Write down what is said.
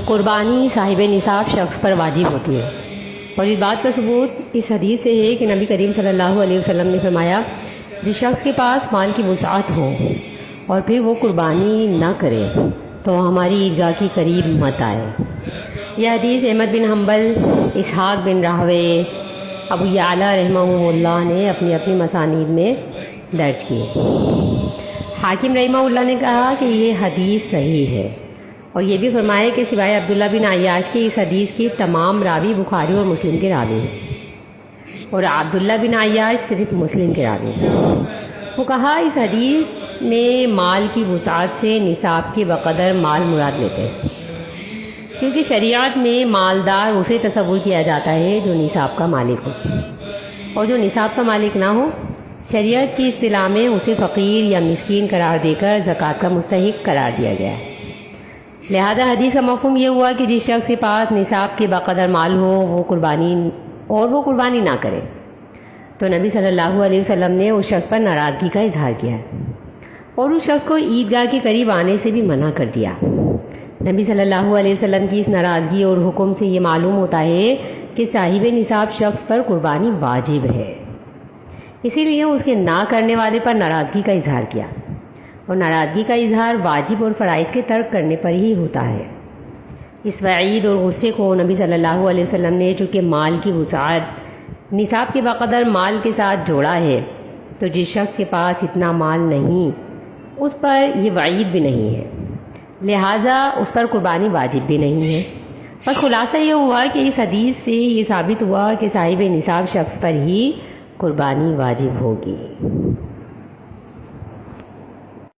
قربانی صاحب نصاب شخص پر واجب ہوتی ہے، اور اس بات کا ثبوت اس حدیث سے ہے کہ نبی کریم صلی اللہ علیہ وسلم نے فرمایا، جس شخص کے پاس مال کی وسعت ہو اور پھر وہ قربانی نہ کرے تو ہماری عیدگاہ کے قریب مت آئے۔ یہ حدیث احمد بن حنبل، اسحاق بن راہوے، ابو یعلا رحمہ اللہ نے اپنی اپنی مسانید میں درج کی۔ حاکم رحمہ اللہ نے کہا کہ یہ حدیث صحیح ہے، اور یہ بھی فرمایا کہ سوائے عبداللہ بن عیاش کے اس حدیث کی تمام راوی بخاری اور مسلم کے راوی ہیں، اور عبداللہ بن عیاش صرف مسلم کے راوی ہیں۔ وہ کہا اس حدیث میں مال کی وسعت سے نصاب کے بقدر مال مراد لیتے ہیں، کیونکہ شریعت میں مالدار اسے تصور کیا جاتا ہے جو نصاب کا مالک ہو، اور جو نصاب کا مالک نہ ہو شریعت کی اصطلاح میں اسے فقیر یا مسکین قرار دے کر زکوٰۃ کا مستحق قرار دیا گیا ہے۔ لہذا حدیث کا مفہوم یہ ہوا کہ جس شخص کے پاس نصاب کے بقدر مال ہو وہ قربانی نہ کرے، تو نبی صلی اللہ علیہ وسلم نے اس شخص پر ناراضگی کا اظہار کیا ہے، اور اس شخص کو عیدگاہ کے قریب آنے سے بھی منع کر دیا۔ نبی صلی اللہ علیہ وسلم کی اس ناراضگی اور حکم سے یہ معلوم ہوتا ہے کہ صاحب نصاب شخص پر قربانی واجب ہے، اسی لیے اس کے نہ کرنے والے پر ناراضگی کا اظہار کیا، اور ناراضگی کا اظہار واجب اور فرائض کے ترک کرنے پر ہی ہوتا ہے۔ اس وعید اور غصے کو نبی صلی اللہ علیہ وسلم نے چونکہ مال کی وسعت نصاب کے بقدر مال کے ساتھ جوڑا ہے، تو جس شخص کے پاس اتنا مال نہیں اس پر یہ وعید بھی نہیں ہے، لہٰذا اس پر قربانی واجب بھی نہیں ہے۔ بس خلاصہ یہ ہوا کہ اس حدیث سے یہ ثابت ہوا کہ صاحب نصاب شخص پر ہی قربانی واجب ہوگی۔